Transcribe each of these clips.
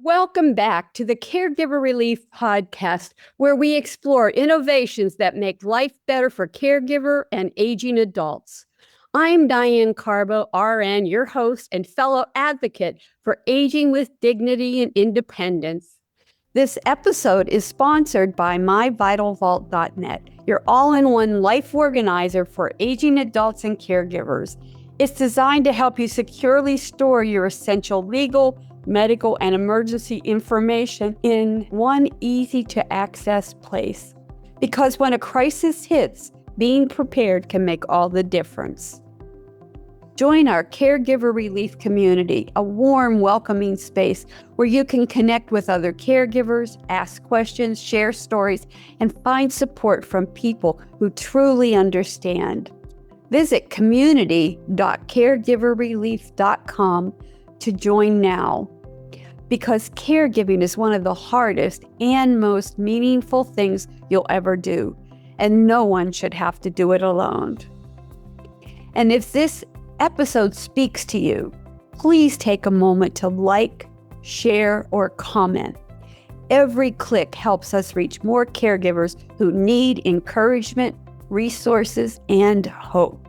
Welcome back to the Caregiver Relief Podcast, where we explore innovations that make life better for caregiver and aging adults. I'm Diane Carbo RN, your host and fellow advocate for aging with dignity and independence. This episode is sponsored by myvitalvault.net, your all-in-one life organizer for aging adults and caregivers. It's designed to help you securely store your essential legal, medical, and emergency information in one easy-to-access place. Because when a crisis hits, being prepared can make all the difference. Join our Caregiver Relief community, a warm, welcoming space where you can connect with other caregivers, ask questions, share stories, and find support from people who truly understand. Visit community.caregiverrelief.com to join now. Because caregiving is one of the hardest and most meaningful things you'll ever do, and no one should have to do it alone. And if this episode speaks to you, please take a moment to like, share, or comment. Every click helps us reach more caregivers who need encouragement, resources, and hope.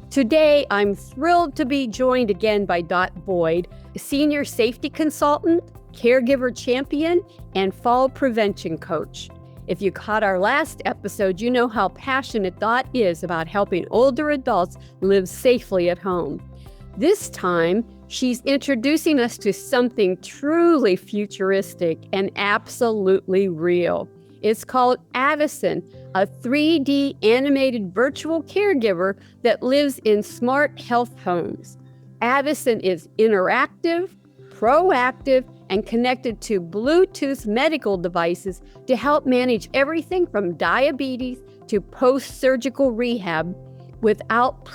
Today, I'm thrilled to be joined again by Dot Boyd, Senior Safety Consultant, Caregiver Champion, and Fall Prevention Coach. If you caught our last episode, you know how passionate Dot is about helping older adults live safely at home. This time, she's introducing us to something truly futuristic and absolutely real. It's called Addison, a 3D animated virtual caregiver that lives in smart health homes. Addison is interactive, proactive, and connected to Bluetooth medical devices to help manage everything from diabetes to post-surgical rehab without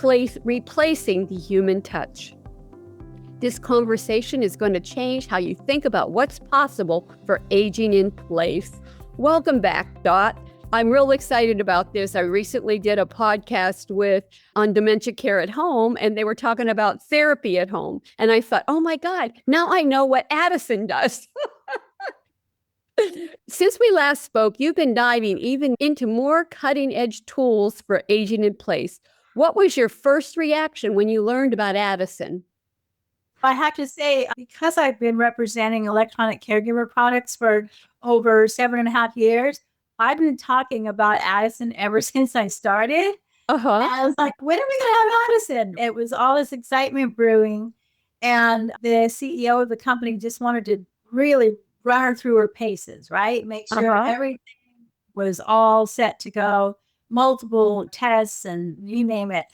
replacing the human touch. This conversation is going to change how you think about what's possible for aging in place. Welcome back, Dot. I'm real excited about this. I recently did a podcast on dementia care at home, and they were talking about therapy at home. And I thought, oh my God, now I know what Addison does. Since we last spoke, you've been diving even into more cutting-edge tools for aging in place. What was your first reaction when you learned about Addison? I have to say, because I've been representing electronic caregiver products for over 7.5 years, I've been talking about Addison ever since I started. And I was like, when are we going to have Addison? It was all this excitement brewing. And the CEO of the company just wanted to really run her through her paces, right? Make sure everything was all set to go, multiple tests and you name it.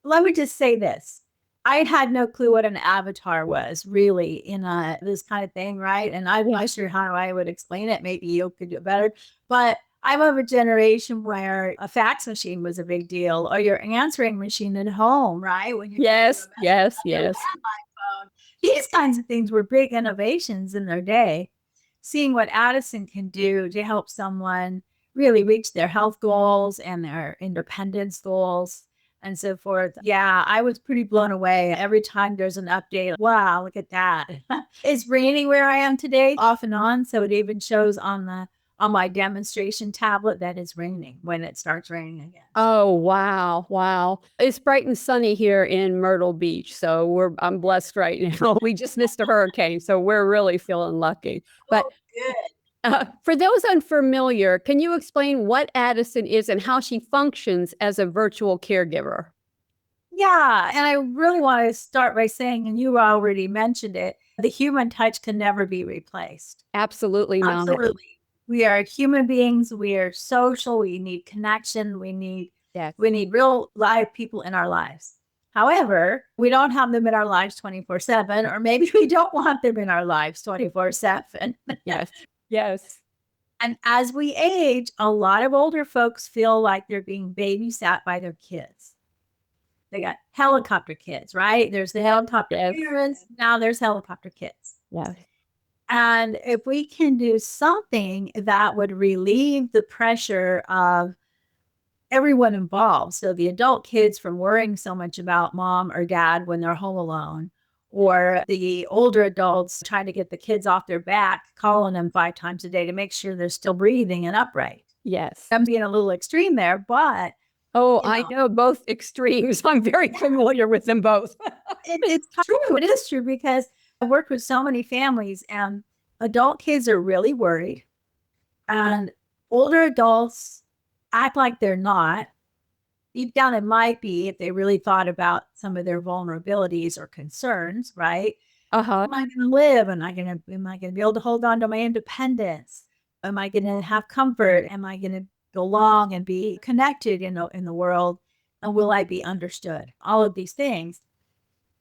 Let me just say this. I had no clue what an avatar was really in this kind of thing, right? And I'm not sure how I would explain it. Maybe you could do it better. But I'm of a generation where a fax machine was a big deal, or your answering machine at home, right? When yes. Phone. These kinds of things were big innovations in their day. Seeing what Addison can do to help someone really reach their health goals and their independence goals and so forth. Yeah, I was pretty blown away. Every time there's an update, wow, look at that. It's raining where I am today, off and on. So it even shows on my demonstration tablet that it's raining when it starts raining again. Oh, wow. It's bright and sunny here in Myrtle Beach. So I'm blessed right now. We just missed a hurricane, so we're really feeling lucky. But good. For those unfamiliar, can you explain what Addison is and how she functions as a virtual caregiver? Yeah, and I really want to start by saying, and you already mentioned it, the human touch can never be replaced. Absolutely not. Absolutely. We are human beings. We are social. We need connection. We need real live people in our lives. However, we don't have them in our lives 24/7, or maybe we don't want them in our lives 24/7. Yes. And as we age, a lot of older folks feel like they're being babysat by their kids. They got helicopter kids, right? There's the helicopter parents. Now there's helicopter kids. Yeah. And if we can do something that would relieve the pressure of everyone involved, so the adult kids from worrying so much about mom or dad when they're home alone, or the older adults trying to get the kids off their back, calling them 5 times a day to make sure they're still breathing and upright. Yes. I'm being a little extreme there, but Oh, I know both extremes. I'm very familiar with them both. it's true. It is true because I worked with so many families and adult kids are really worried and older adults act like they're not. Deep down, it might be if they really thought about some of their vulnerabilities or concerns, right? Uh-huh. Am I going to live? Am I going to be able to hold on to my independence? Am I going to have comfort? Am I going to belong and be connected in the world? And will I be understood? All of these things.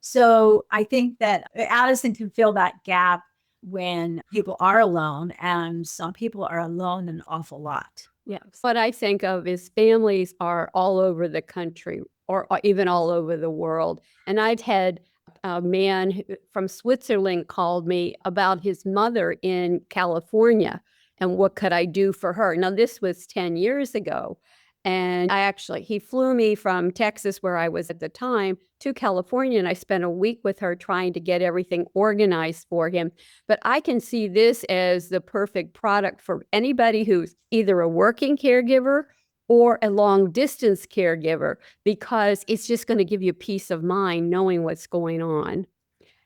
So I think that Addison can fill that gap when people are alone, and some people are alone an awful lot. Yes. What I think of is families are all over the country or even all over the world. And I've had a man from Switzerland called me about his mother in California and what could I do for her. Now, this was 10 years ago. And he flew me from Texas, where I was at the time, to California. And I spent a week with her trying to get everything organized for him. But I can see this as the perfect product for anybody who's either a working caregiver or a long distance caregiver, because it's just going to give you peace of mind knowing what's going on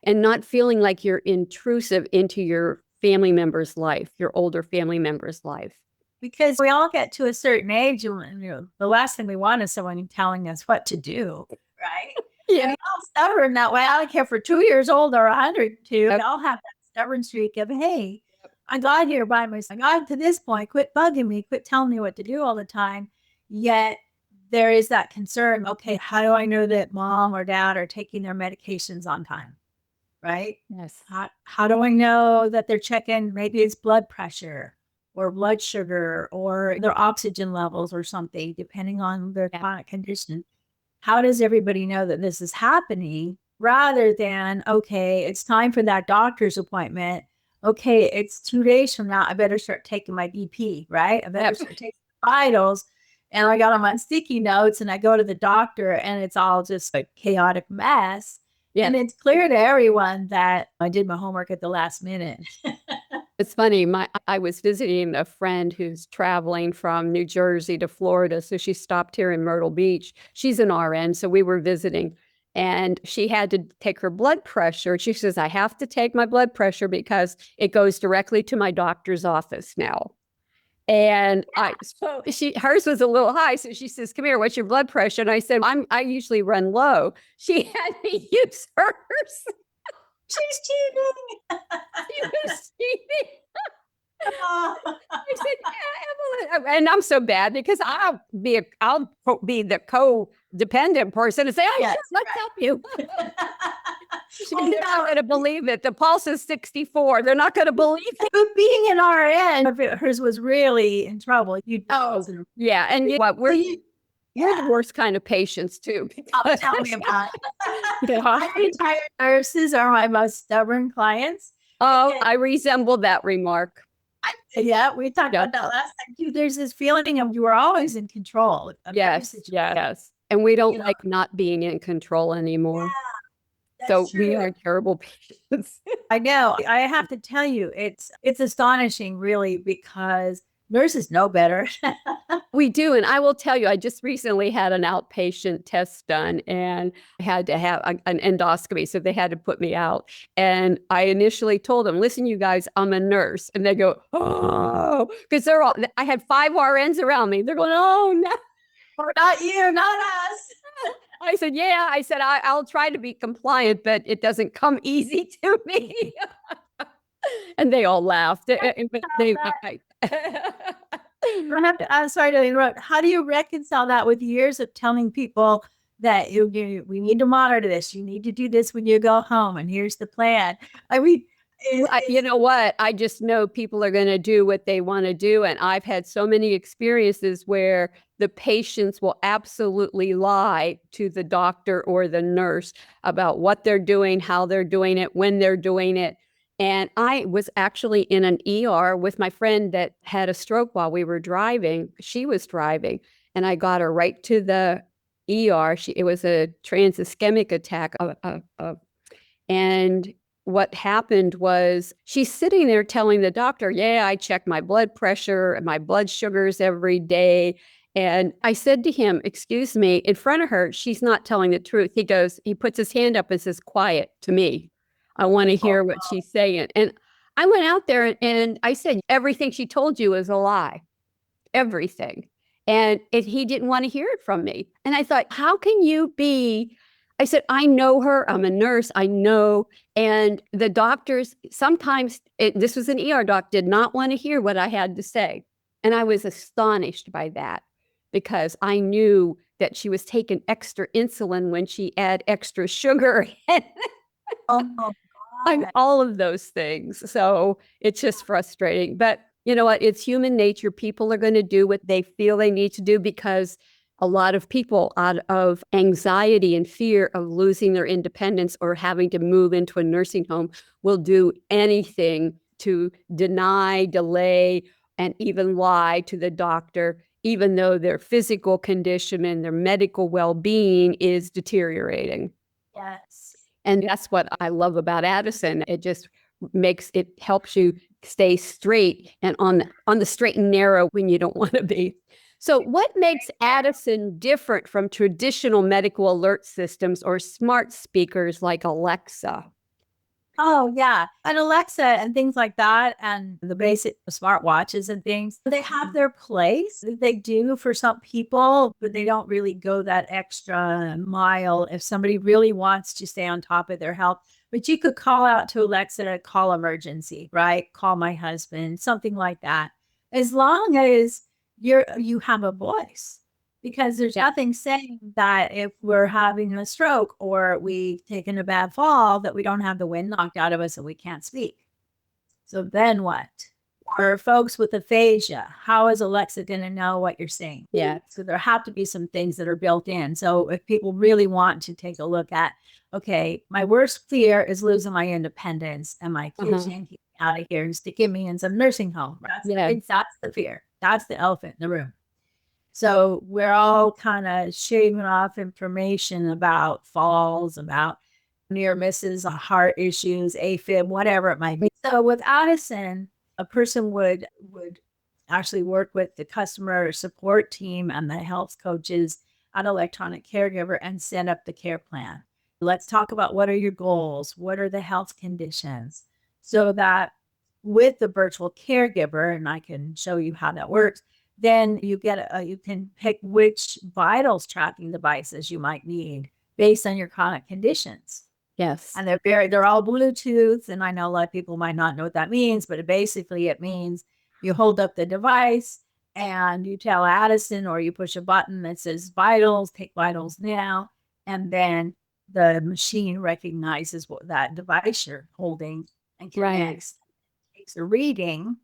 and not feeling like you're intrusive into your family member's life, your older family member's life. Because we all get to a certain age, and the last thing we want is someone telling us what to do, right? Yeah. And we all stubborn that way. I don't care if we're 2 years old or 102. We all have that stubborn streak of, hey, I got here by myself. I got to this point. Quit bugging me. Quit telling me what to do all the time. Yet there is that concern. Okay, how do I know that mom or dad are taking their medications on time? Right? Yes. How do I know that they're checking maybe it's blood pressure or blood sugar or their oxygen levels or something, depending on their chronic condition? How does everybody know that this is happening rather than, okay, it's time for that doctor's appointment. Okay, it's 2 days from now. I better start taking my BP, right? I better start taking vitals. And I got them on sticky notes and I go to the doctor and it's all just a chaotic mess. Yeah. And it's clear to everyone that I did my homework at the last minute. It's funny. I was visiting a friend who's traveling from New Jersey to Florida. So she stopped here in Myrtle Beach. She's an RN. So we were visiting and she had to take her blood pressure. She says, I have to take my blood pressure because it goes directly to my doctor's office now. And hers was a little high. So she says, come here, what's your blood pressure? And I said, I usually run low. She had me use hers. She's cheating. She was cheating. I said, yeah, Evelyn. And I'm so bad because I'll be the codependent person and say, oh, yes, let's help you. They're not going to believe it. The pulse is 64. They're not going to believe it. But being an RN, if hers was really in trouble. Yeah. And you know what? You're the worst kind of patients too. Tell me about it. Retired nurses are my most stubborn clients. Oh, I resemble that remark. Yeah, we talked about that last time. There's this feeling of you are always in control. Yes. And we don't like not being in control anymore. Yeah, so true. We are terrible patients. I know. I have to tell you, it's astonishing, really, because nurses know better. We do. And I will tell you, I just recently had an outpatient test done and I had to have an endoscopy. So they had to put me out. And I initially told them, listen, you guys, I'm a nurse. And they go, oh, because I had 5 RNs around me. They're going, oh, no. Not you, not us. I said, yeah. I said, I'll try to be compliant, but it doesn't come easy to me. And they all laughed. I'm sorry to interrupt. How do you reconcile that with years of telling people that we need to monitor this? You need to do this when you go home, and here's the plan. I mean, you know what? I just know people are going to do what they want to do. And I've had so many experiences where the patients will absolutely lie to the doctor or the nurse about what they're doing, how they're doing it, when they're doing it. And I was actually in an ER with my friend that had a stroke while we were driving. She was driving and I got her right to the ER. It was a transischemic attack. And what happened was she's sitting there telling the doctor, yeah, I check my blood pressure and my blood sugars every day. And I said to him, excuse me, in front of her, she's not telling the truth. He puts his hand up and says, quiet to me. I want to hear what she's saying. And I went out there and I said, everything she told you is a lie. Everything. And he didn't want to hear it from me. And I thought, how can you be? I said, I know her. I'm a nurse. I know. And the doctors sometimes, this was an ER doc, did not want to hear what I had to say. And I was astonished by that because I knew that she was taking extra insulin when she had extra sugar. Oh, God. All of those things. So it's just frustrating. But you know what? It's human nature. People are going to do what they feel they need to do because a lot of people, out of anxiety and fear of losing their independence or having to move into a nursing home, will do anything to deny, delay, and even lie to the doctor, even though their physical condition and their medical well-being is deteriorating. Yes. And that's what I love about Addison. It helps you stay straight and on the straight and narrow when you don't want to be. So what makes Addison different from traditional medical alert systems or smart speakers like Alexa? Oh, yeah. And Alexa and things like that, and the basic smartwatches and things, they have their place. They do for some people, but they don't really go that extra mile if somebody really wants to stay on top of their health. But you could call out to Alexa to call emergency, right? Call my husband, something like that. As long as you have a voice. Because there's nothing saying that if we're having a stroke or we've taken a bad fall, that we don't have the wind knocked out of us and we can't speak. So then what? For folks with aphasia, how is Alexa going to know what you're saying? Yeah. So there have to be some things that are built in. So if people really want to take a look at, okay, my worst fear is losing my independence and my kids yanking me out of here and sticking me in some nursing home. That's the fear. That's the elephant in the room. So we're all kind of shaving off information about falls, about near misses, heart issues, AFib, whatever it might be. So with Addison, a person would actually work with the customer support team and the health coaches at Electronic Caregiver and set up the care plan. Let's talk about what are your goals? What are the health conditions? So that with the virtual caregiver, and I can show you how that works, then you can pick which vitals tracking devices you might need based on your chronic conditions. Yes. And they're all Bluetooth. And I know a lot of people might not know what that means, but basically it means you hold up the device and you tell Addison, or you push a button that says vitals, take vitals now. And then the machine recognizes what that device you're holding and connects, takes a reading,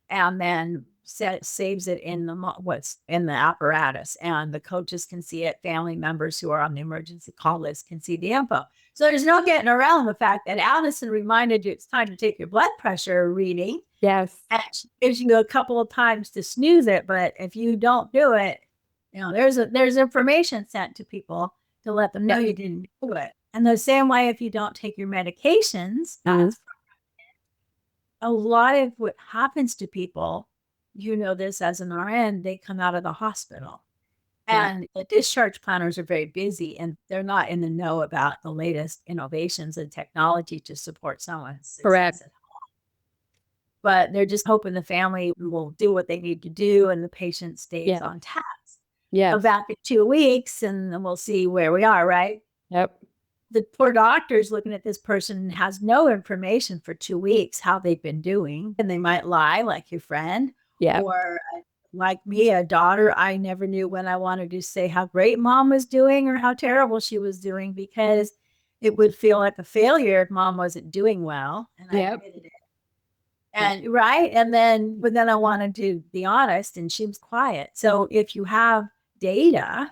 and then saves it in what's in the apparatus, and the coaches can see it. Family members who are on the emergency call list can see the info. So there's no getting around the fact that Addison reminded you it's time to take your blood pressure reading. Yes. And she gives you a couple of times to snooze it, but if you don't do it, there's information sent to people to let them know you didn't do it. And the same way, if you don't take your medications, a lot of what happens to people, this as an RN, they come out of the hospital. And the discharge planners are very busy and they're not in the know about the latest innovations and technology to support someone's correct. But they're just hoping the family will do what they need to do and the patient stays on task. Yeah. Back in 2 weeks and then we'll see where we are, right? Yep. The poor doctor's looking at this person, has no information for 2 weeks how they've been doing. And they might lie, like your friend. Yeah. Or like me, a daughter, I never knew when I wanted to say how great mom was doing or how terrible she was doing, because it would feel like a failure if mom wasn't doing well. And I admitted it. And but then I wanted to be honest, and she was quiet. So if you have data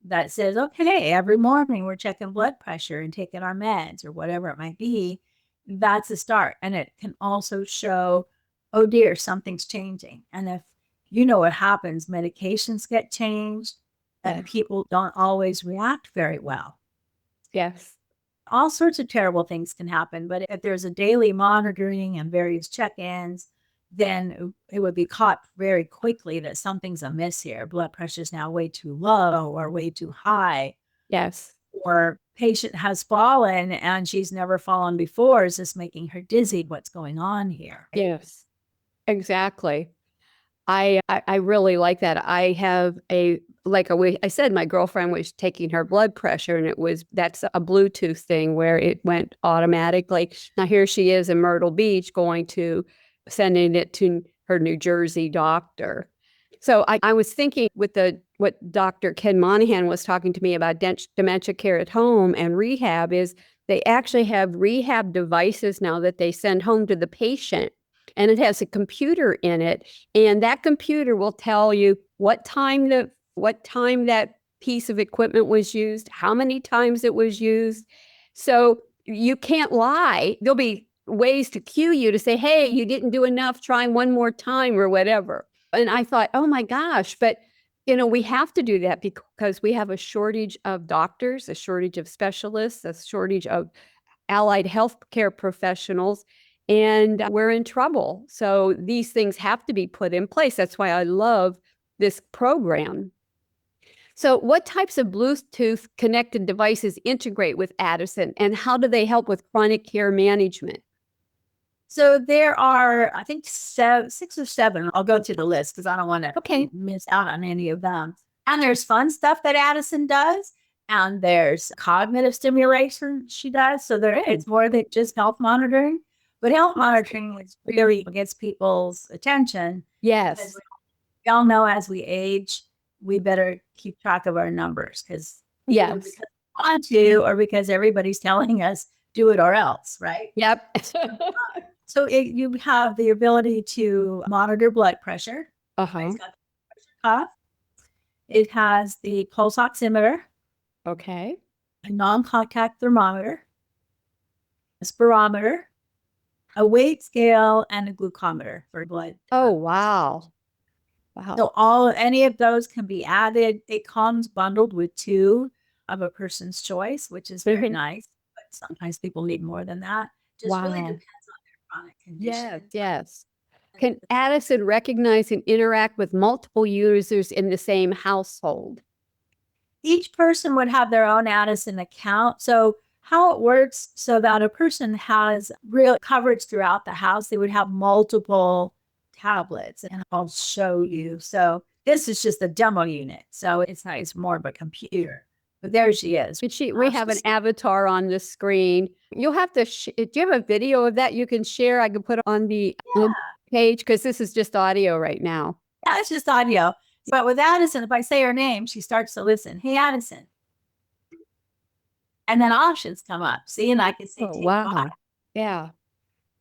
that says, okay, every morning we're checking blood pressure and taking our meds or whatever it might be, that's a start. And it can also show, oh dear, something's changing. And if you know what happens, medications get changed and people don't always react very well. Yes. all sorts of terrible things can happen. But if there's a daily monitoring and various check-ins, then it would be caught very quickly that something's amiss here. Blood pressure is now way too low or way too high. Yes. Or patient has fallen and she's never fallen before. Is this making her dizzy? What's going on here? Yes, exactly. I really like that. I have I said, my girlfriend was taking her blood pressure, and that's a Bluetooth thing where it went automatically. Now here she is in Myrtle Beach sending it to her New Jersey doctor. So I was thinking with what Dr. Ken Monahan was talking to me about dementia care at home and rehab is they actually have rehab devices now that they send home to the patient. And it has a computer in it, and that computer will tell you what time that piece of equipment was used, how many times it was used. So you can't lie. There'll be ways to cue you to say, hey, you didn't do enough, try one more time or whatever. And I thought, oh my gosh, but we have to do that because we have a shortage of doctors, a shortage of specialists, a shortage of allied healthcare professionals. And we're in trouble. So these things have to be put in place. That's why I love this program. So what types of Bluetooth connected devices integrate with Addison, and how do they help with chronic care management? So there are, I think, 6 or 7. I'll go through the list because I don't want to miss out on any of them. And there's fun stuff that Addison does. And there's cognitive stimulation she does. So there is more than just health monitoring. But health monitoring really gets people's attention. Yes. We all know as we age, we better keep track of our numbers because we want to, or because everybody's telling us do it or else, right? Yep. So you have the ability to monitor blood pressure. Uh-huh. It's got the pressure cuff. It has the pulse oximeter. Okay. A non-contact thermometer. A spirometer. A weight scale, and a glucometer for blood. Oh, wow. Wow. So any of those can be added. It comes bundled with 2 of a person's choice, which is very nice. But sometimes people need more than that. Just really depends on their chronic condition. Yes. Can Addison recognize and interact with multiple users in the same household? Each person would have their own Addison account. So how it works so that a person has real coverage throughout the house, they would have multiple tablets, and I'll show you. So this is just a demo unit. So it's more of a computer, but there she is. We have an avatar on the screen. You'll have to, do you have a video of that you can share? I can put it on the page because this is just audio right now. Yeah, it's just audio. But with Addison, if I say her name, she starts to listen. Hey, Addison. And then options come up. See, and I can say, wow. Yeah.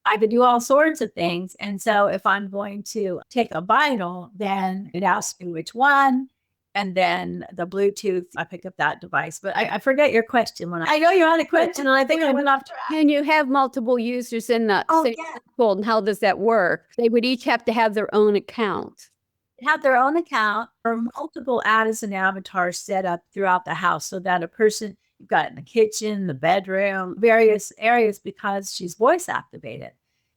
I could do all sorts of things. And so if I'm going to take a vital, then it asks me which one. And then the Bluetooth, I pick up that device. But I forget your question. I know you had a question, and I think I went off track. Can you have multiple users in the same household? And how does that work? They would each have to have their own account. Have their own account or multiple Addison avatars set up throughout the house so that a person, you've got it in the kitchen, the bedroom, various areas because she's voice activated.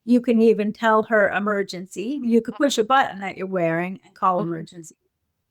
You can even tell her emergency. You could push a button that you're wearing and call emergency,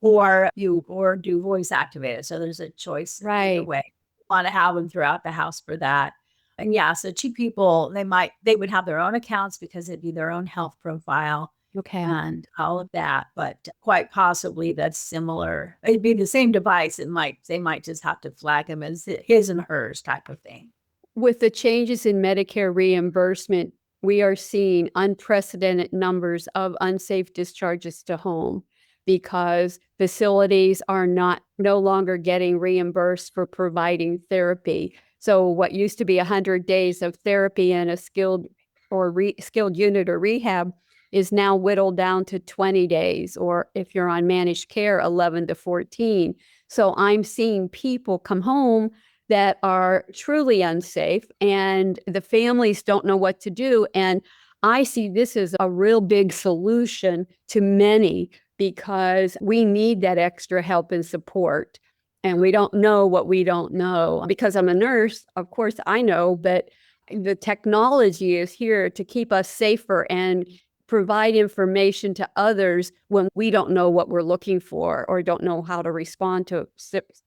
or do voice activated. So there's a choice either way. You want to have them throughout the house for that. And so 2 people, they would have their own accounts because it'd be their own health profile. Okay. And all of that, but quite possibly that's similar. It'd be the same device. They might just have to flag them as his and hers type of thing. With the changes in Medicare reimbursement, we are seeing unprecedented numbers of unsafe discharges to home because facilities are no longer getting reimbursed for providing therapy. So what used to be 100 days of therapy in a skilled unit or rehab is now whittled down to 20 days, or if you're on managed care, 11 to 14. So I'm seeing people come home that are truly unsafe, and the families don't know what to do. And I see this as a real big solution to many because we need that extra help and support. And we don't know what we don't know. Because I'm a nurse, of course I know, but the technology is here to keep us safer and provide information to others when we don't know what we're looking for or don't know how to respond to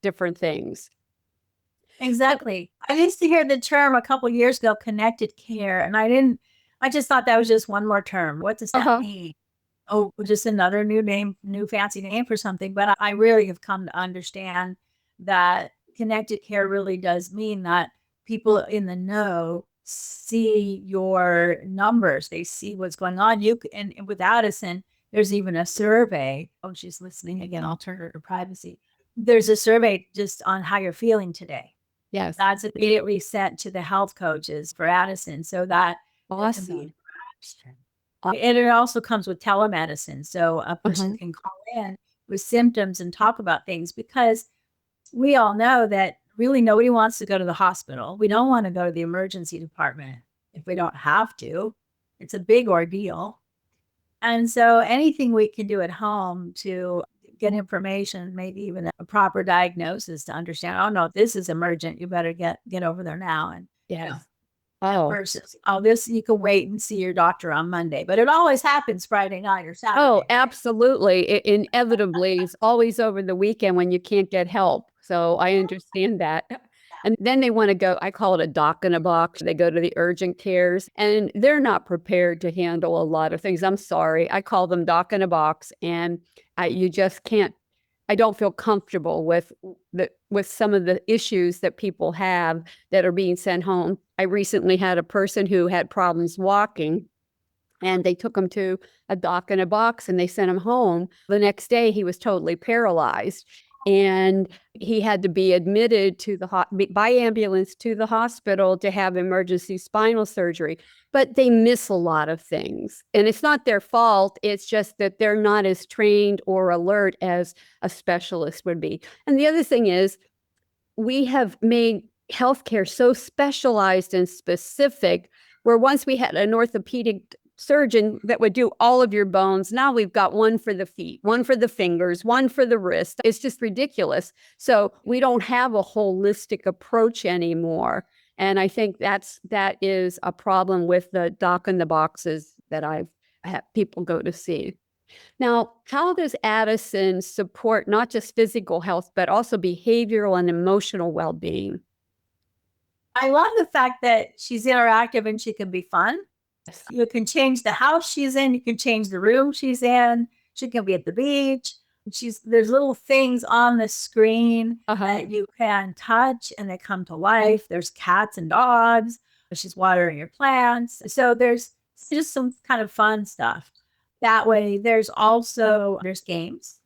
different things. Exactly. I used to hear the term a couple years ago, connected care, and I just thought that was just one more term. What does that mean? Oh, just another new name, new fancy name for something. But I really have come to understand that connected care really does mean that people in the know see your numbers. They see what's going on. And with Addison, there's even a survey. Oh, she's listening again. I'll turn her to privacy. There's a survey just on how you're feeling today. Yes. That's immediately sent to the health coaches for Addison. So that awesome. And it also comes with telemedicine. So a person can call in with symptoms and talk about things, because we all know that really nobody wants to go to the hospital. We don't want to go to the emergency department if we don't have to. It's a big ordeal. And so anything we can do at home to get information, maybe even a proper diagnosis to understand, oh no, this is emergent. You better get over there now. And versus, this you can wait and see your doctor on Monday, but it always happens Friday night or Saturday. Oh, absolutely. Inevitably, it's always over the weekend when you can't get help. So I understand that. And then they want to go, I call it a doc in a box. They go to the urgent cares and they're not prepared to handle a lot of things. I'm sorry. I call them doc in a box, and you just can't. I don't feel comfortable with some of the issues that people have that are being sent home. I recently had a person who had problems walking, and they took him to a doc in a box and they sent him home. The next day, he was totally paralyzed, and he had to be admitted to by ambulance to the hospital to have emergency spinal surgery. But they miss a lot of things, and it's not their fault. It's just that they're not as trained or alert as a specialist would be. And the other thing is, we have made healthcare so specialized and specific, where once we had an orthopedic surgeon that would do all of your bones. Now we've got one for the feet, one for the fingers, one for the wrist. It's just ridiculous. So we don't have a holistic approach anymore. And I think that is a problem with the doc in the boxes that I've had people go to see. Now, how does Addison support not just physical health, but also behavioral and emotional well-being? I love the fact that she's interactive and she can be fun. You can change the house she's in. You can change the room she's in. She can be at the beach. There's little things on the screen that you can touch and they come to life. There's cats and dogs. She's watering your plants. So there's just some kind of fun stuff. That way, there's games.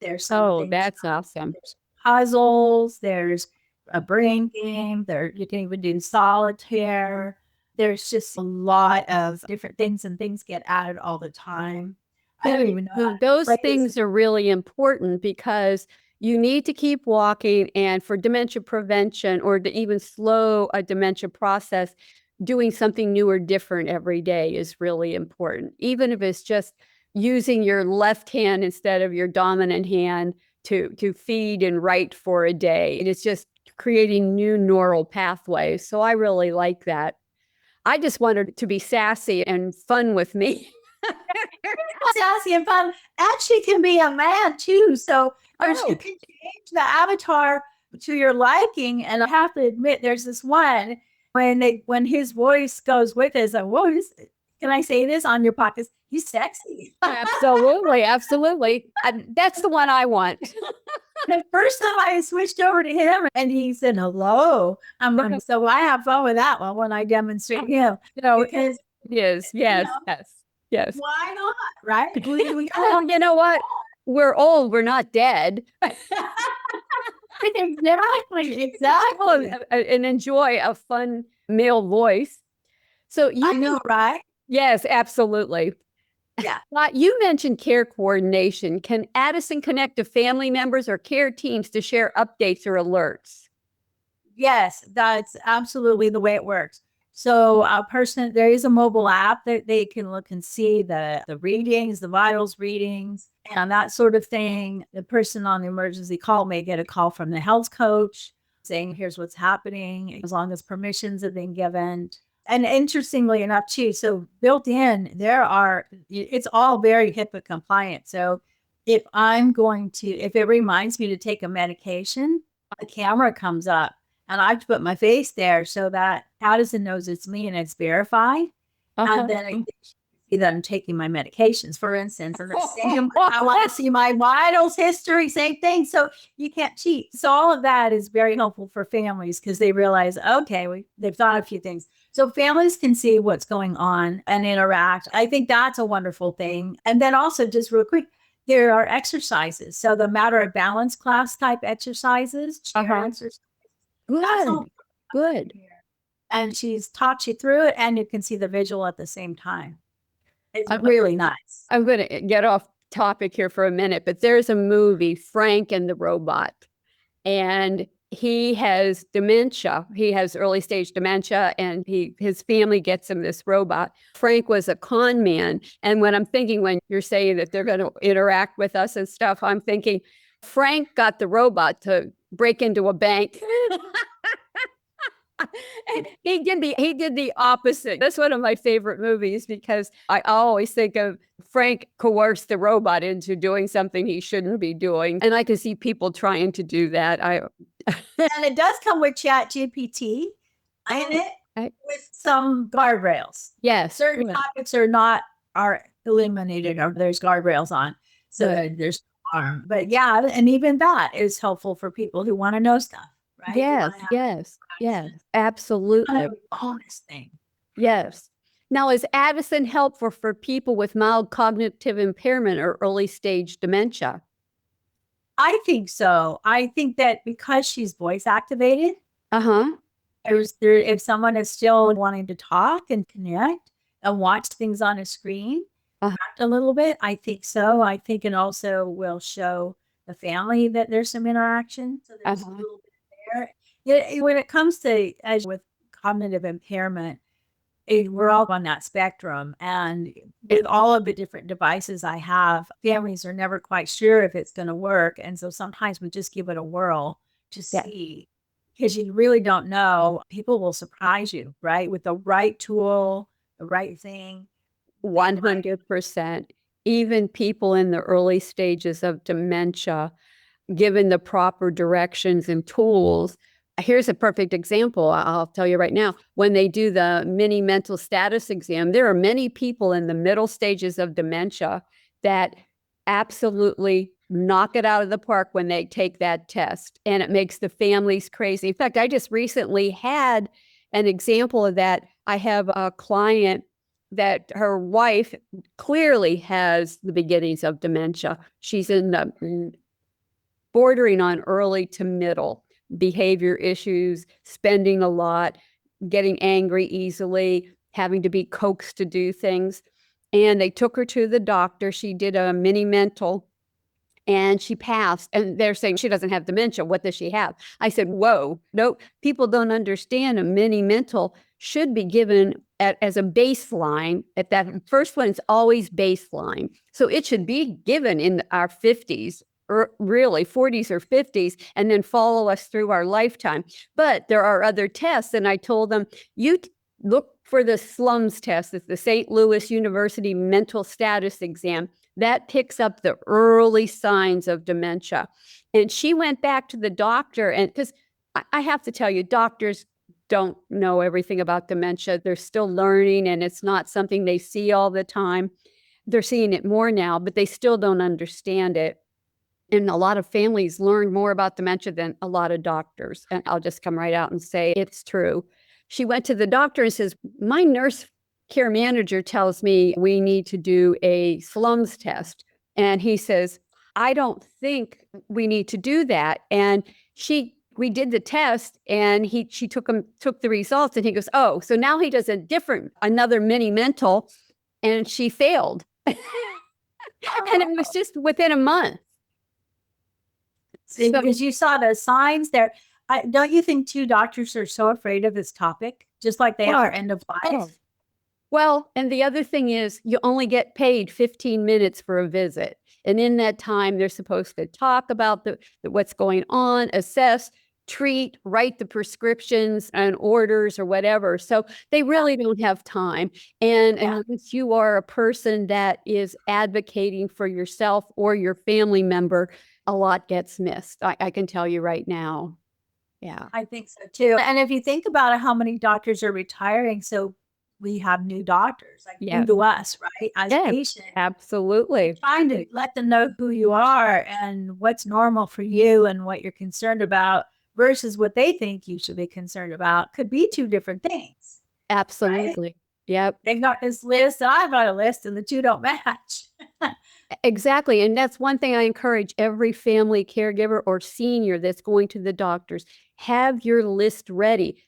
There's that's awesome. There's puzzles. There's a brain game. You can even do solitaire. There's just a lot of different things, and things get added all the time. I don't even know. Those things are really important, because you need to keep walking, and for dementia prevention or to even slow a dementia process, doing something new or different every day is really important. Even if it's just using your left hand instead of your dominant hand to feed and write for a day. It's just creating new neural pathways. So I really like that. I just wanted it to be sassy and fun with me. Sassy and fun. And she can be a man too. So you can change the avatar to your liking. And I have to admit, there's this one when his voice goes with his voice. Can I say this on your podcast? He's sexy. Absolutely, absolutely. That's the one I want. The first time I switched over to him and he said, hello. So I have fun with that one when I demonstrate him. Because yes. Yes. Why not? Right? Well, you know what? We're old. We're not dead. Exactly. And enjoy a fun male voice. So I know, right? Yes, absolutely. Yeah. You mentioned care coordination. Can Addison connect to family members or care teams to share updates or alerts? Yes, that's absolutely the way it works. So there is a mobile app that they can look and see the readings, the vitals readings, and that sort of thing. The person on the emergency call may get a call from the health coach saying, here's what's happening, as long as permissions have been given. And interestingly enough, too, so built in, it's all very HIPAA compliant. So if it reminds me to take a medication, the camera comes up and I have to put my face there so that Addison knows it's me and it's verified. And then I see that I'm taking my medications, for instance, and I want to see my vitals history, same thing. So you can't cheat. So all of that is very helpful for families because they realize, okay, they've thought a few things. So families can see what's going on and interact. I think that's a wonderful thing. And then also, just real quick, there are exercises. So the matter of balance class type exercises. Good. And she's taught you through it, and you can see the visual at the same time. It's really nice. I'm going to get off topic here for a minute, but there's a movie, Frank and the Robot, and he has dementia. He has early stage dementia, and his family gets him this robot. Frank was a con man. And when I'm thinking, when you're saying that they're going to interact with us and stuff, I'm thinking Frank got the robot to break into a bank. And he did the opposite. That's one of my favorite movies because I always think of Frank coerced the robot into doing something he shouldn't be doing. And I can see people trying to do that. And it does come with ChatGPT in it with some guardrails. Yes. Certain topics are eliminated or there's guardrails on. So there's harm. But yeah, and even that is helpful for people who want to know stuff. Right? Yes, absolutely. Kind of a bonus thing. Yes. Now, is Addison helpful for people with mild cognitive impairment or early stage dementia? I think so. I think that because she's voice activated, if someone is still wanting to talk and connect and watch things on a screen, act a little bit, I think so. I think it also will show the family that there's some interaction. So there's a little bit there. When it comes to with cognitive impairment, we're all on that spectrum. And with all of the different devices I have, families are never quite sure if it's going to work. And so sometimes we just give it a whirl to see, because you really don't know. People will surprise you, right? With the right tool, the right thing. 100%. Even people in the early stages of dementia, given the proper directions and tools. Here's a perfect example. I'll tell you right now, when they do the mini mental status exam, there are many people in the middle stages of dementia that absolutely knock it out of the park when they take that test. And it makes the families crazy. In fact, I just recently had an example of that. I have a client that her wife clearly has the beginnings of dementia. She's in the bordering on early to middle behavior issues, spending a lot, getting angry easily, having to be coaxed to do things. And they took her to the doctor. She did a mini mental and she passed. And they're saying she doesn't have dementia. What does she have? I said, whoa, no, people don't understand. A mini mental should be given as a baseline. At that first one, it's always baseline. So it should be given in our 50s. Or really 40s or 50s, and then follow us through our lifetime. But there are other tests, and I told them, you look for the SLUMS test. It's the St. Louis University Mental Status Exam. That picks up the early signs of dementia. And she went back to the doctor, and because I have to tell you, doctors don't know everything about dementia. They're still learning, and it's not something they see all the time. They're seeing it more now, but they still don't understand it. And a lot of families learn more about dementia than a lot of doctors. And I'll just come right out and say it's true. She went to the doctor and says, my nurse care manager tells me we need to do a SLUMS test. And he says, I don't think we need to do that. And we did the test and she took the results and he goes, oh, so now he does another mini mental, and she failed. And it was just within a month. Because you saw the signs there. Don't you think too, doctors are so afraid of this topic just like they are end of life. Well, and the other thing is you only get paid 15 minutes for a visit. And in that time, they're supposed to talk about what's going on, assess, treat, write the prescriptions and orders or whatever. So they really don't have time. And unless you are a person that is advocating for yourself or your family member, a lot gets missed. I can tell you right now. Yeah. I think so too. And if you think about it, how many doctors are retiring, so we have new doctors, like new to us, right? As patients. Absolutely. Trying to let them know who you are and what's normal for you and what you're concerned about versus what they think you should be concerned about could be two different things. Absolutely. Right? Yep. They've got this list, and I've got a list, and the two don't match. Exactly. And that's one thing I encourage every family caregiver or senior that's going to the doctors. Have your list ready.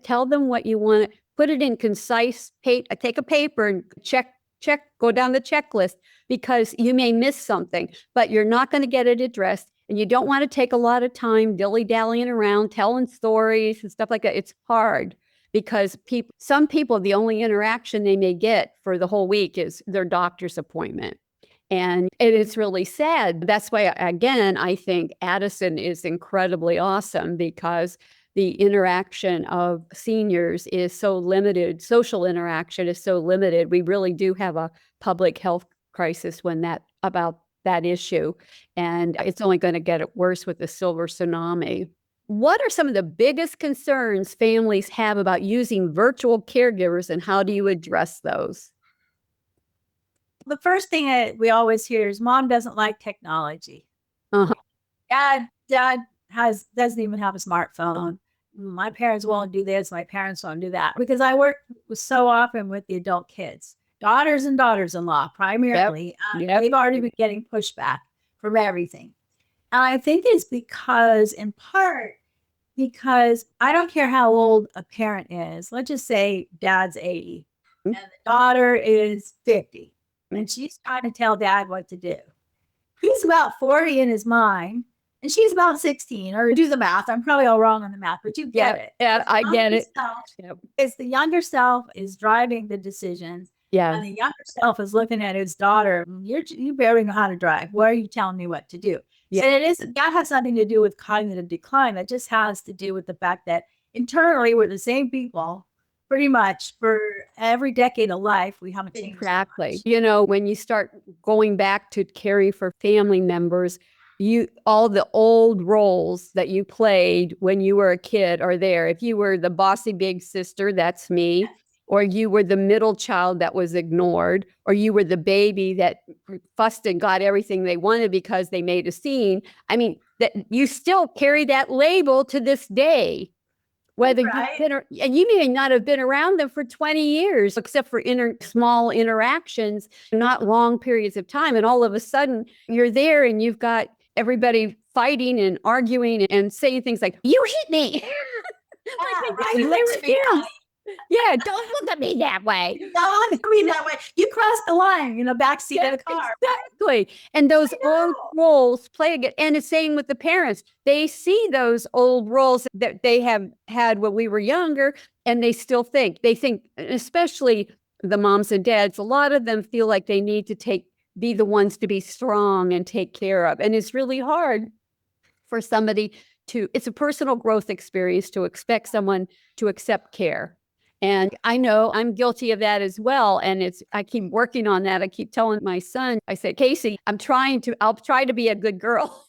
Tell them what you want. Put it in concise paper. Take a paper and check, go down the checklist, because you may miss something, but you're not going to get it addressed. And you don't want to take a lot of time dilly-dallying around, telling stories and stuff like that. It's hard because some people, the only interaction they may get for the whole week is their doctor's appointment. And it is really sad. That's why, again, I think Addison is incredibly awesome, because the interaction of seniors is so limited. Social interaction is so limited. We really do have a public health crisis about that issue. And it's only going to get worse with the silver tsunami. What are some of the biggest concerns families have about using virtual caregivers, and how do you address those? The first thing that we always hear is mom doesn't like technology. Dad doesn't even have a smartphone. My parents won't do this. My parents won't do that. Because I work so often with the adult kids, daughters and daughters-in-law primarily. They've already been getting pushback from everything. And I think it's in part because I don't care how old a parent is. Let's just say dad's 80 and the daughter is 50. And she's trying to tell dad what to do. He's about 40 in his mind, and she's about 16, or do the math. I'm probably all wrong on the math, but you get it. Yeah, I get it. It's the younger self is driving the decisions. Yeah. And the younger self is looking at his daughter. You barely know how to drive. Why are you telling me what to do? Yeah. And that has nothing to do with cognitive decline. That just has to do with the fact that internally we're the same people. Pretty much for every decade of life, we haven't changed. Exactly. You know, when you start going back to caring for family members, all the old roles that you played when you were a kid are there. If you were the bossy big sister, that's me. Or you were the middle child that was ignored, or you were the baby that fussed and got everything they wanted because they made a scene. I mean, that you still carry that label to this day. Whether you've been, and you may not have been around them for 20 years, except for small interactions, not long periods of time. And all of a sudden you're there and you've got everybody fighting and arguing and saying things like, "You hit me." Yeah, don't look at me that way. Don't look at me that way. You crossed the line in the backseat of the car. Exactly. And those old roles play again. And the same with the parents. They see those old roles that they have had when we were younger, and they think, especially the moms and dads, a lot of them feel like they need to be the ones to be strong and take care of. And it's really hard for somebody it's a personal growth experience to expect someone to accept care. And I know I'm guilty of that as well. And I keep working on that. I keep telling my son, I said, "Casey, I'll try to be a good girl."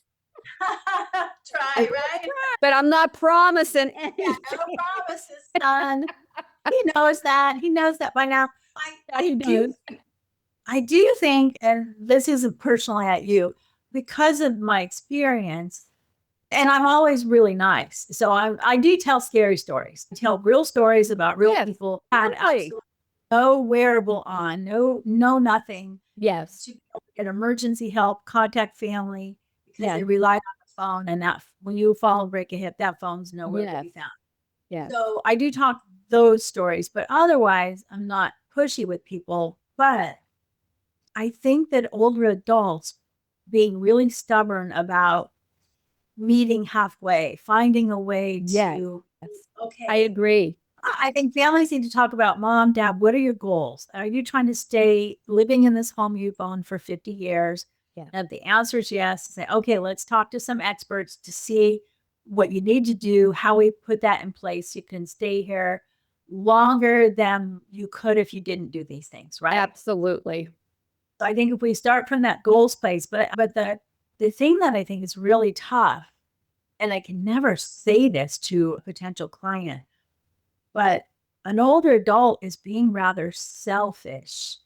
Right? But I'm not promising anything. No promises, son. He knows that. He knows that by now. I do think, and this isn't personally at you, because of my experience, and I'm always really nice. So I do tell scary stories. I tell real stories about real people. Had absolutely no wearable on, no nothing. Yes. To get emergency help, contact family, because they relied on the phone. And that when you fall and break a hip, that phone's nowhere to be found. Yeah. So I do talk those stories, but otherwise I'm not pushy with people. But I think that older adults being really stubborn about meeting halfway, finding a way to, I agree. I think families need to talk about mom, dad, what are your goals? Are you trying to stay living in this home you've owned for 50 years? Yeah. And if the answer is yes, say, okay, let's talk to some experts to see what you need to do, how we put that in place. You can stay here longer than you could if you didn't do these things, right? Absolutely. So I think if we start from that goals place, but the thing that I think is really tough, and I can never say this to a potential client, but an older adult is being rather selfish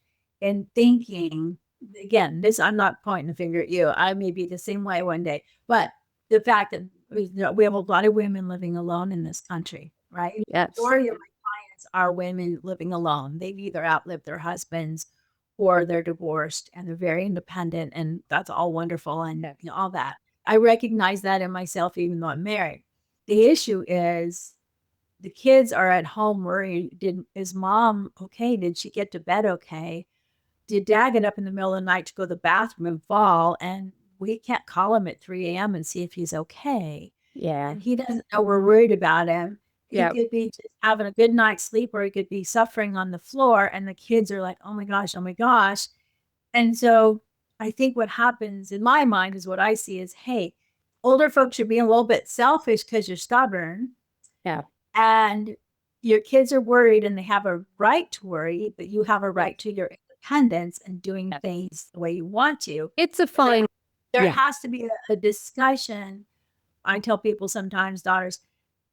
and thinking, again, this, I'm not pointing a finger at you. I may be the same way one day, but the fact that we have a lot of women living alone in this country, right? Yes. The majority of my clients are women living alone. They've either outlived their husbands or they're divorced and they're very independent, and that's all wonderful and all that. I recognize that in myself, even though I'm married. The issue is the kids are at home worried. Is mom okay? Did she get to bed okay? Did dad get up in the middle of the night to go to the bathroom and fall? And we can't call him at 3 a.m. and see if he's okay. Yeah. And he doesn't know we're worried about him. He Yeah. could be just having a good night's sleep, or he could be suffering on the floor. And the kids are like, oh my gosh, oh my gosh. And so I think what happens in my mind is what I see is, hey, older folks should be a little bit selfish because you're stubborn. Yeah. And your kids are worried and they have a right to worry, but you have a right to your independence and doing things the way you want to. It's a fine. There Yeah. has to be a discussion. I tell people sometimes, daughters,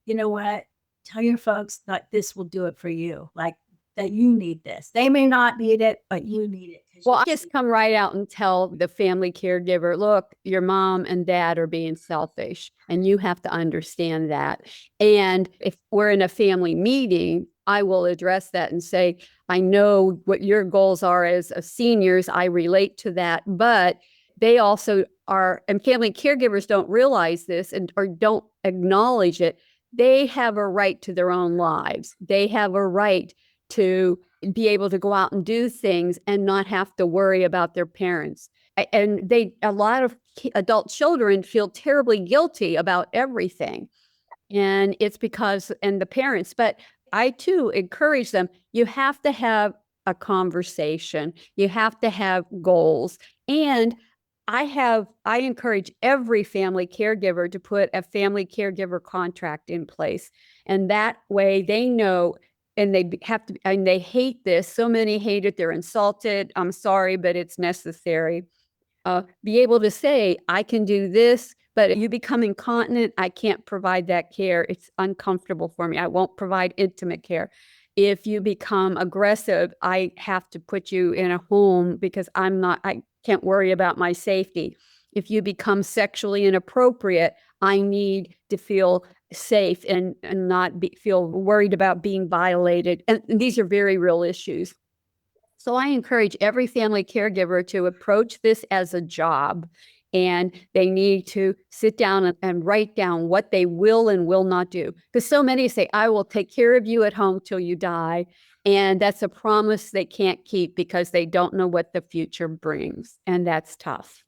you know what? Tell your folks that this will do it for you. Like that you need this. They may not need it, but you need it. Well, I just come right out and tell the family caregiver, look, your mom and dad are being selfish, and you have to understand that. And if we're in a family meeting, I will address that and say, I know what your goals are as seniors. I relate to that, but they also are, and family caregivers don't realize this and or don't acknowledge it. They have a right to their own lives. They have a right to be able to go out and do things and not have to worry about their parents. And a lot of adult children feel terribly guilty about everything. And it's because, and the parents, but I too encourage them, you have to have a conversation. You have to have goals. And I encourage every family caregiver to put a family caregiver contract in place. And that way they know, and they have to, and they hate this. So many hate it. They're insulted. I'm sorry, but it's necessary. Be able to say, I can do this, but if you become incontinent, I can't provide that care. It's uncomfortable for me. I won't provide intimate care. If you become aggressive, I have to put you in a home because I can't worry about my safety. If you become sexually inappropriate, I need to feel safe and not feel worried about being violated. And these are very real issues. So I encourage every family caregiver to approach this as a job, and they need to sit down and write down what they will and will not do. Because so many say, I will take care of you at home till you die. And that's a promise they can't keep because they don't know what the future brings. And that's tough.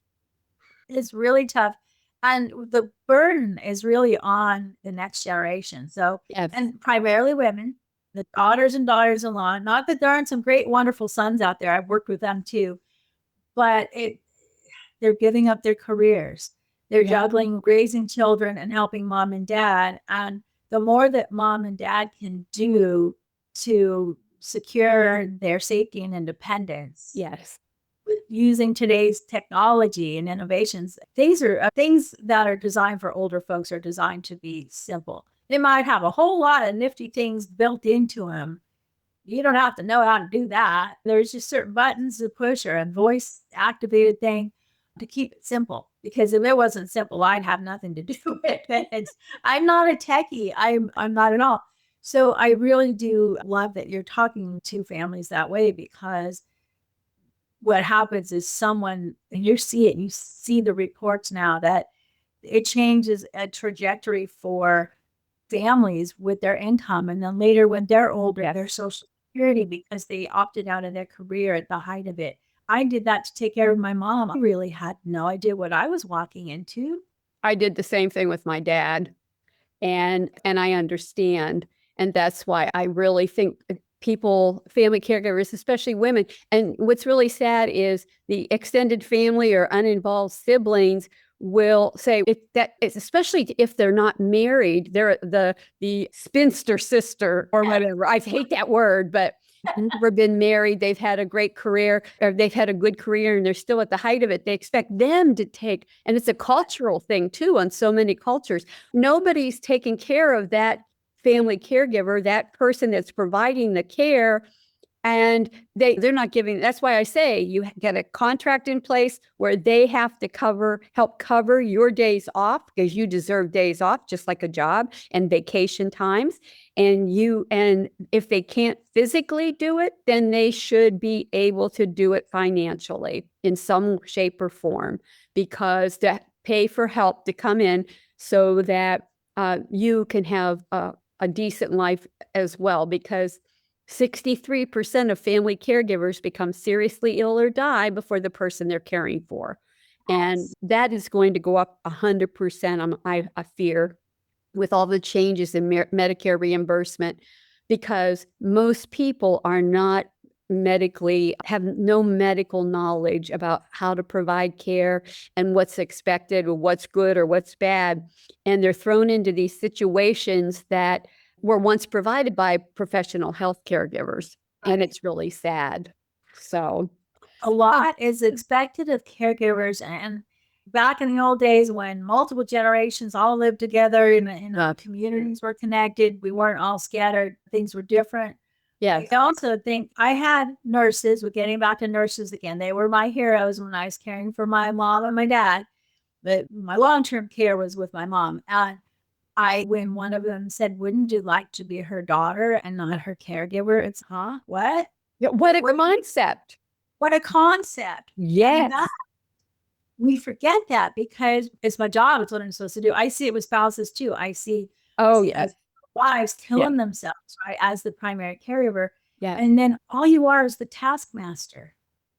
It's really tough. And the burden is really on the next generation. So, Yes. And primarily women, the daughters and daughters-in-law. Not that there aren't some great, wonderful sons out there. I've worked with them too, but they're giving up their careers. They're juggling raising children and helping mom and dad. And the more that mom and dad can do to secure their safety and independence, Yes. using today's technology and innovations, these are things that are designed for older folks, are designed to be simple. They might have a whole lot of nifty things built into them. You don't have to know how to do that. There's just certain buttons to push or a voice activated thing to keep it simple. Because if it wasn't simple, I'd have nothing to do with it. I'm not a techie. I'm not at all. So I really do love that you're talking to families that way, because what happens is someone, and you see the reports now, that it changes a trajectory for families with their income. And then later when they're older, their social security, because they opted out of their career at the height of it. I did that to take care of my mom. I really had no idea what I was walking into. I did the same thing with my dad. And I understand. And that's why I really think people, family caregivers, especially women, and what's really sad is the extended family or uninvolved siblings will say that it's, especially if they're not married, they're the spinster sister or whatever. I hate that word, but never been married, they've had a great career, or they've had a good career and they're still at the height of it. They expect them to take, and it's a cultural thing too on so many cultures. Nobody's taking care of that family caregiver, that person that's providing the care, and they're not giving. That's why I say you get a contract in place where they have to help cover your days off, because you deserve days off just like a job, and vacation times. And if they can't physically do it, then they should be able to do it financially in some shape or form, because to pay for help to come in so that you can have a decent life as well, because 63% of family caregivers become seriously ill or die before the person they're caring for. And that is going to go up 100%, I fear, with all the changes in Medicare reimbursement, because most people are not have no medical knowledge about how to provide care and what's expected or what's good or what's bad. And they're thrown into these situations that were once provided by professional health caregivers. And it's really sad. So a lot is expected of caregivers. And back in the old days when multiple generations all lived together and communities were connected, we weren't all scattered, things were different. Yeah. I also think I had nurses, we're getting back to nurses again. They were my heroes when I was caring for my mom and my dad. But my long-term care was with my mom. And when one of them said, "Wouldn't you like to be her daughter and not her caregiver?" It's, what? Yeah, what a concept. What a concept. Yes. We forget that because it's my job. It's what I'm supposed to do. I see it with spouses too. I see Yes. wives killing themselves, right, as the primary caregiver. Yeah. And then all you are is the taskmaster.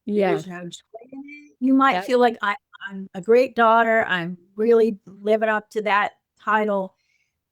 Yeah. There's no joy in it. You might feel like I'm a great daughter. I'm really living up to that title.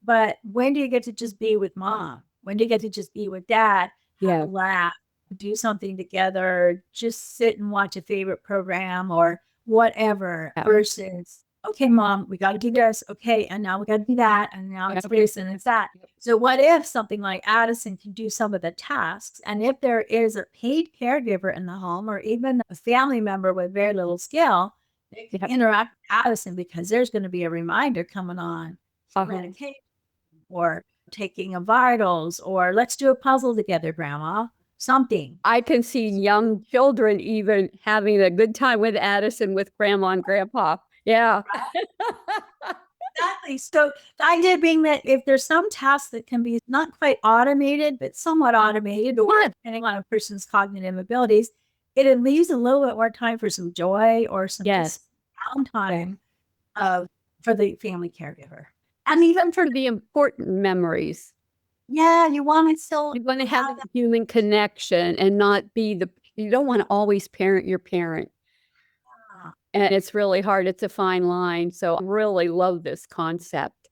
But when do you get to just be with mom? When do you get to just be with dad? Yeah. Laugh, do something together, just sit and watch a favorite program or whatever, versus, okay, mom, we got to do this. Okay. And now we got to do that. And now it's this and it's that. So what if something like Addison can do some of the tasks? And if there is a paid caregiver in the home or even a family member with very little skill, they can interact with Addison, because there's going to be a reminder coming on medication or taking of vitals, or let's do a puzzle together, grandma. Something. I can see young children even having a good time with Addison, with grandma and grandpa. Yeah. Exactly. So the idea being that if there's some tasks that can be not quite automated, but somewhat automated, or depending on a person's cognitive abilities, it leaves a little bit more time for some joy or some downtime for the family caregiver. And even for the important memories. Yeah, you want to have a human connection and not be you don't want to always parent your parent. And it's really hard. It's a fine line. So I really love this concept.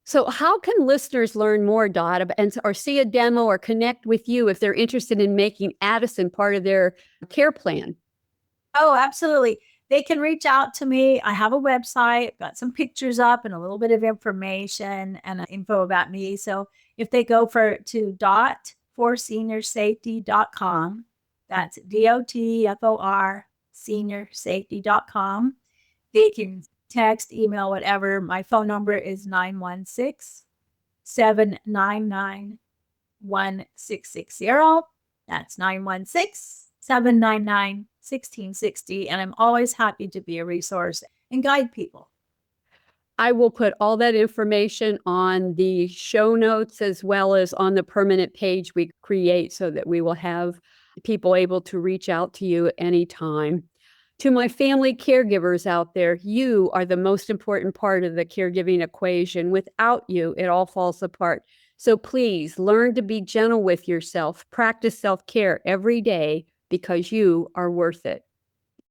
So how can listeners learn more, Dot, or see a demo or connect with you if they're interested in making Addison part of their care plan? Oh, absolutely. They can reach out to me. I have a website, got some pictures up and a little bit of information and info about me. So if they go to dot4seniorsafety.com, that's DOTFOR seniorsafety.com. They can text, email, whatever. My phone number is 916-799-1660. That's 916-799-1660. And I'm always happy to be a resource and guide people. I will put all that information on the show notes as well as on the permanent page we create, so that we will have people able to reach out to you anytime. To my family caregivers out there, you are the most important part of the caregiving equation. Without you, it all falls apart. So please learn to be gentle with yourself. Practice self-care every day, because you are worth it.